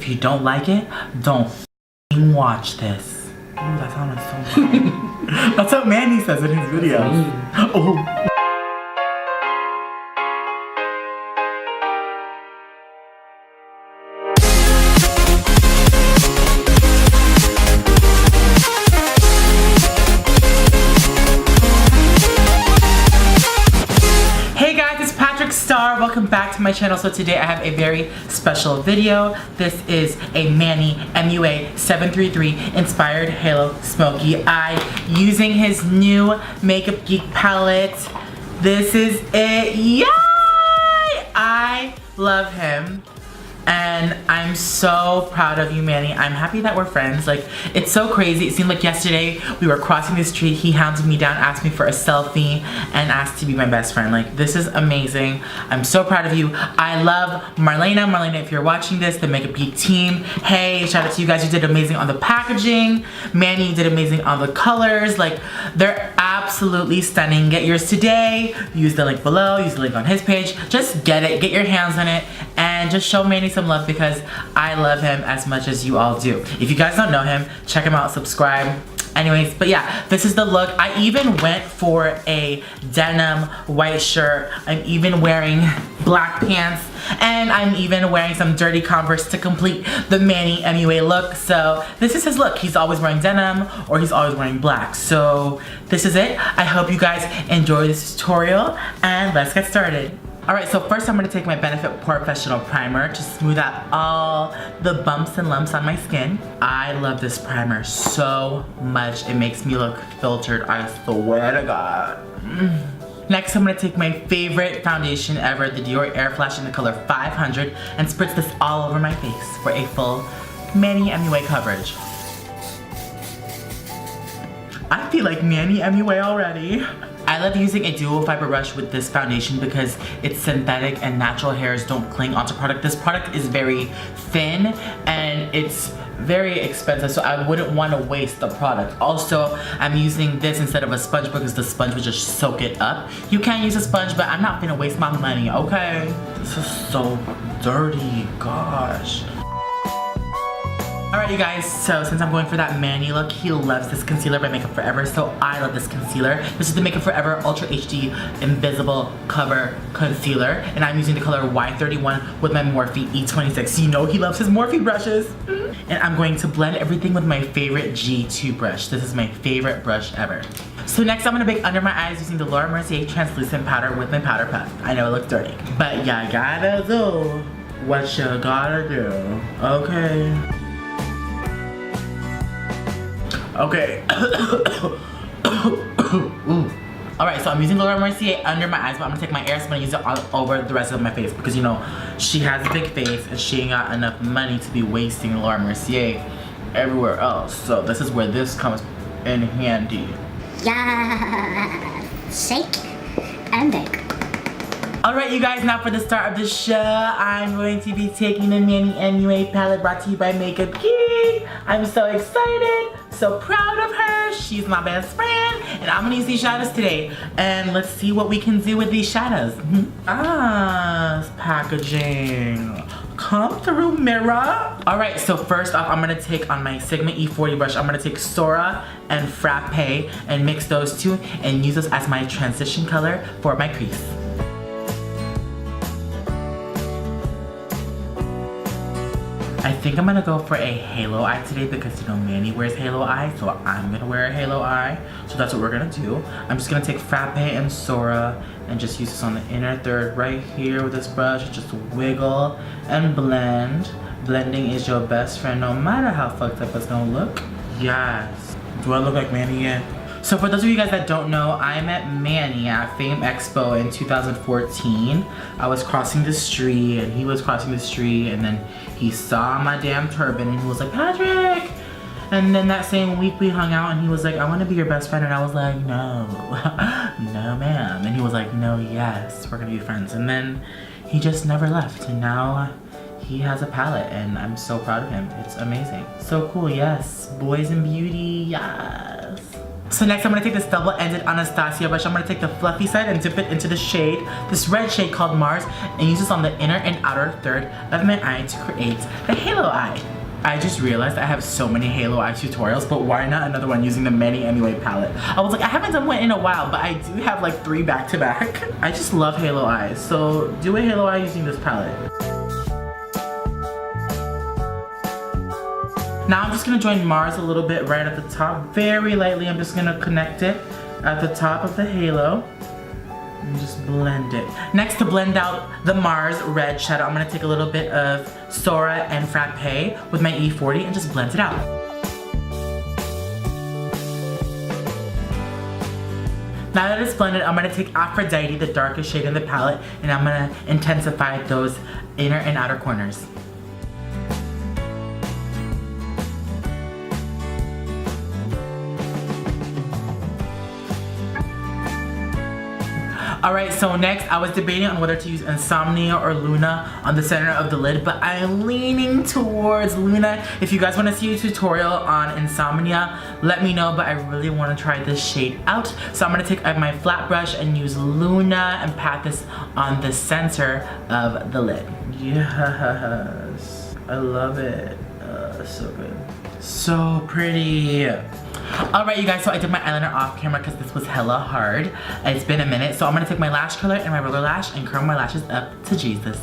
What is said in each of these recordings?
If you don't like it, don't f***ing watch this. Ooh, that sounded so bad. That's what Manny says in his videos. Oh. PatrickStarrr, welcome back to my channel. So today I have a very special video. This is a Manny MUA 733 inspired Halo Smokey Eye using his new Makeup Geek palette. This is it. Yay! I love him. And I'm so proud of you, Manny. I'm happy that we're friends. Like, it's so crazy. It seemed like yesterday we were crossing the street. He hounded me down, asked me for a selfie, and asked to be my best friend. Like, this is amazing. I'm so proud of you. I love Marlena. Marlena, if you're watching this, the Makeup Geek team, hey, shout out to you guys. You did amazing on the packaging. Manny, you did amazing on the colors. Like, they're absolutely stunning. Get yours today. Use the link below. Use the link on his page. Just get it. Get your hands on it. And just show Manny some love because I love him as much as you all do. If you guys don't know him, check him out, subscribe. Anyways, but yeah, this is the look. I even went for a denim white shirt. I'm even wearing black pants, and I'm even wearing some dirty Converse to complete the Manny MUA look. So this is his look. He's always wearing denim or he's always wearing black. So this is it. I hope you guys enjoy this tutorial and let's get started. Alright, so first I'm going to take my Benefit Professional Primer to smooth out all the bumps and lumps on my skin. I love this primer so much. It makes me look filtered, I swear to God. Next, I'm going to take my favorite foundation ever, the Dior Air Flash in the color 500, and spritz this all over my face for a full Manny MUA coverage. I feel like Manny MUA already. I love using a dual fiber brush with this foundation because it's synthetic and natural hairs don't cling onto product. This product is very thin and it's very expensive, so I wouldn't want to waste the product. Also, I'm using this instead of a sponge because the sponge would just soak it up. You can use a sponge, but I'm not gonna waste my money, okay? This is so dirty, gosh. Alright you guys, so since I'm going for that Manny look, he loves this concealer by Makeup Forever, so I love this concealer. This is the Makeup Forever Ultra HD Invisible Cover Concealer, and I'm using the color Y31 with my Morphe E26. You know he loves his Morphe brushes. And I'm going to blend everything with my favorite G2 brush. This is my favorite brush ever. So next I'm going to bake under my eyes using the Laura Mercier Translucent Powder with my Powder Puff. I know it looks dirty, but you gotta do what you gotta do, okay? Okay. Alright, so I'm using Laura Mercier under my eyes, but I'm gonna take my Air Spray and use it all over the rest of my face because, you know, she has a big face and she ain't got enough money to be wasting Laura Mercier everywhere else. So this is where this comes in handy. Yeah, shake and bake. Alright you guys, now for the start of the show, I'm going to be taking the Manny MUA palette brought to you by Makeup Geek. I'm so excited, so proud of her. She's my best friend, and I'm gonna use these shadows today. And let's see what we can do with these shadows. Packaging. Come through, mirror. Alright, so first off, I'm gonna take on my Sigma E40 brush, I'm gonna take Sora and Frappe and mix those two and use those as my transition color for my crease. I think I'm gonna go for a halo eye today because, you know, Manny wears halo eye, so I'm gonna wear a halo eye. So that's what we're gonna do. I'm just gonna take Frappe and Sora and just use this on the inner third right here with this brush. Just wiggle and blend. Blending is your best friend no matter how fucked up it's gonna look. Yes. Do I look like Manny yet? So for those of you guys that don't know, I met Manny at Fame Expo in 2014. I was crossing the street and he was crossing the street, and then he saw my damn turban and he was like, Patrick! And then that same week we hung out and he was like, I want to be your best friend, and I was like, no, no ma'am. And he was like, no, yes, we're gonna be friends. And then he just never left, and now he has a palette and I'm so proud of him. It's amazing. So cool, yes. Boys and beauty, yes. So next I'm gonna take this double-ended Anastasia brush. I'm gonna take the fluffy side and dip it into the shade, this red shade called Mars, and use this on the inner and outer third of my eye to create the halo eye. I just realized I have so many halo eye tutorials, but why not another one using the Many MUA palette? I was like, I haven't done one in a while, but I do have like 3 back-to-back. I just love halo eyes, so do a halo eye using this palette. Now I'm just gonna join Mars a little bit right at the top, very lightly. I'm just gonna connect it at the top of the halo and just blend it. Next, to blend out the Mars red shadow, I'm gonna take a little bit of Sora and Frappe with my E40 and just blend it out. Now that it's blended, I'm gonna take Aphrodite, the darkest shade in the palette, and I'm gonna intensify those inner and outer corners. Alright, so next I was debating on whether to use Insomnia or Luna on the center of the lid, but I'm leaning towards Luna. If you guys want to see a tutorial on Insomnia, let me know, but I really want to try this shade out. So I'm going to take my flat brush and use Luna and pat this on the center of the lid. Yes, I love it. So good. So pretty. Alright you guys, so I did my eyeliner off camera because this was hella hard. It's been a minute, so I'm going to take my lash curler and my roller lash and curl my lashes up to Jesus.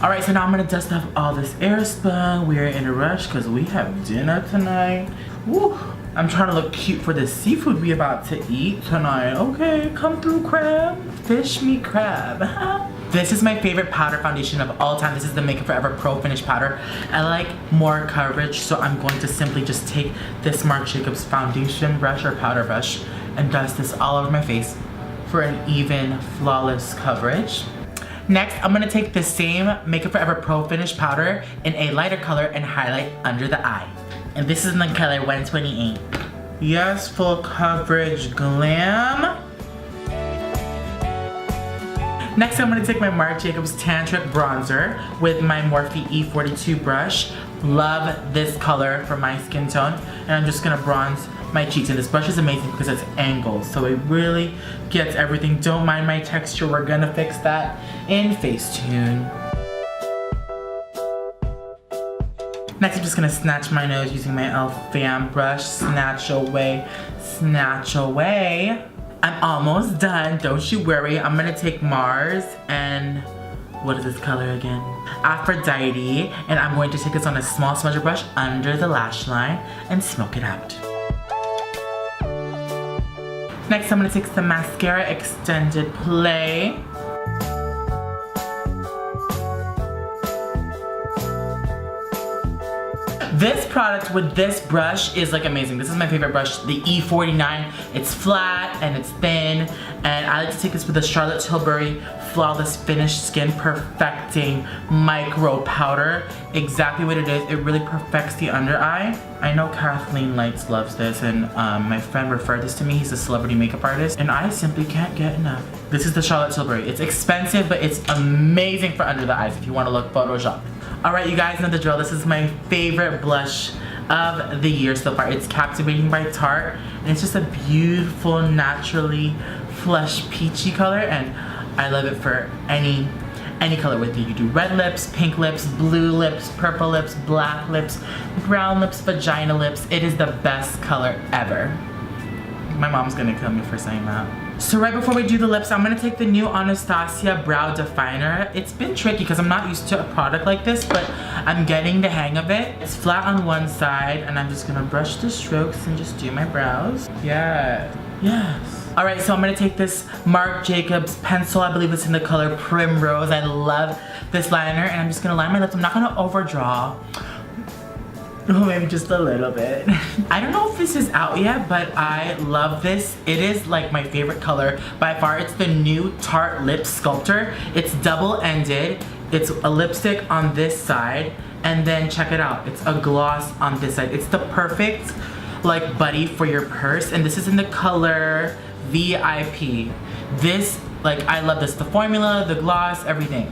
Alright, so now I'm going to dust off all this airspun. We're in a rush because we have dinner tonight. Woo! I'm trying to look cute for the seafood we about to eat tonight. Okay, come through, crab. Fish me crab. This is my favorite powder foundation of all time. This is the Makeup Forever Pro Finish Powder. I like more coverage, so I'm going to simply just take this Marc Jacobs foundation brush or powder brush and dust this all over my face for an even, flawless coverage. Next, I'm gonna take the same Makeup Forever Pro Finish Powder in a lighter color and highlight under the eye. And this is in the color 128. Yes, full coverage glam. Next, I'm gonna take my Marc Jacobs Tantric Bronzer with my Morphe E42 brush. Love this color for my skin tone. And I'm just gonna bronze my cheeks. And this brush is amazing because it's angled, so it really gets everything. Don't mind my texture, we're gonna fix that in Facetune. Next, I'm just gonna snatch my nose using my e.l.f. fan brush. Snatch away, snatch away. I'm almost done, don't you worry. I'm gonna take Mars and what is this color again? Aphrodite, and I'm going to take this on a small smudger brush under the lash line and smoke it out. Next, I'm gonna take some mascara extended play. This product with this brush is like amazing. This is my favorite brush, the E49. It's flat and it's thin, and I like to take this with the Charlotte Tilbury Flawless Finish Skin Perfecting Micro Powder. Exactly what it is. It really perfects the under eye. I know Kathleen Lights loves this, and my friend referred this to me. He's a celebrity makeup artist, and I simply can't get enough. This is the Charlotte Tilbury. It's expensive, but it's amazing for under the eyes if you want to look Photoshop. Alright, you guys know the drill. This is my favorite blush of the year so far. It's Captivating by Tarte, and it's just a beautiful, naturally flush peachy color, and I love it for any color with you. You do red lips, pink lips, blue lips, purple lips, black lips, brown lips, vagina lips. It is the best color ever. My mom's gonna kill me for saying that. So right before we do the lips, I'm gonna take the new Anastasia Brow Definer. It's been tricky because I'm not used to a product like this, but I'm getting the hang of it. It's flat on one side, and I'm just gonna brush the strokes and just do my brows. Yeah, yes. All right, so I'm gonna take this Marc Jacobs pencil. I believe it's in the color Primrose. I love this liner, and I'm just gonna line my lips. I'm not gonna overdraw. Oh, maybe just a little bit. I don't know if this is out yet, but I love this. It is like my favorite color by far. It's the new Tarte Lip Sculptor. It's double-ended. It's a lipstick on this side, and then check it out. It's a gloss on this side. It's the perfect like buddy for your purse, and this is in the color VIP. This, like, I love this. The formula, the gloss, everything.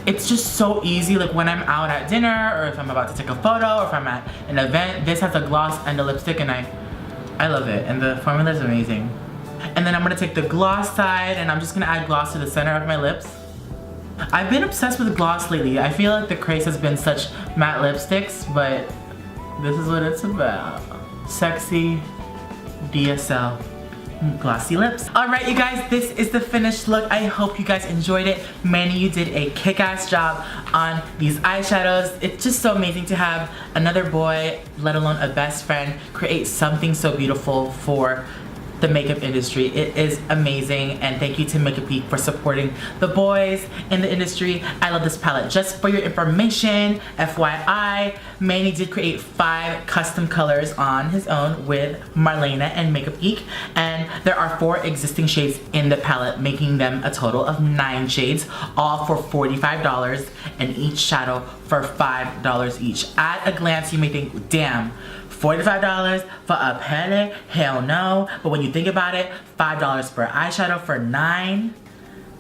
It's just so easy, like when I'm out at dinner or if I'm about to take a photo or if I'm at an event. This has a gloss and a lipstick and I love it, and the formula is amazing. And then I'm gonna take the gloss side and I'm just gonna add gloss to the center of my lips. I've been obsessed with gloss lately. I feel like the craze has been such matte lipsticks, but this is what it's about. Sexy DSL glossy lips. Alright you guys, this is the finished look. I hope you guys enjoyed it. Manny, you did a kick-ass job on these eyeshadows. It's just so amazing to have another boy, let alone a best friend, create something so beautiful for the makeup industry. It is amazing, and thank you to Makeup Geek for supporting the boys in the industry. I love this palette. Just for your information, FYI, Manny did create 5 custom colors on his own with Marlena and Makeup Geek, and there are 4 existing shades in the palette, making them a total of 9 shades, all for $45, and each shadow for $5 each. At a glance, you may think, damn, $45 for a palette? Hell no. But when you think about it, $5 for eyeshadow for 9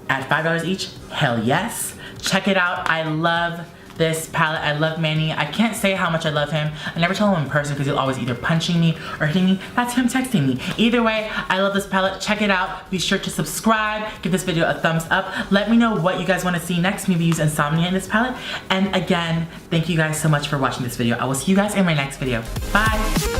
at $5 each? Hell yes. Check it out. I love this palette. I love Manny. I can't say how much I love him. I never tell him in person because he'll always either punching me or hitting me. That's him texting me. Either way, I love this palette. Check it out. Be sure to subscribe. Give this video a thumbs up. Let me know what you guys want to see next. Maybe use Insomnia in this palette. And again, thank you guys so much for watching this video. I will see you guys in my next video. Bye.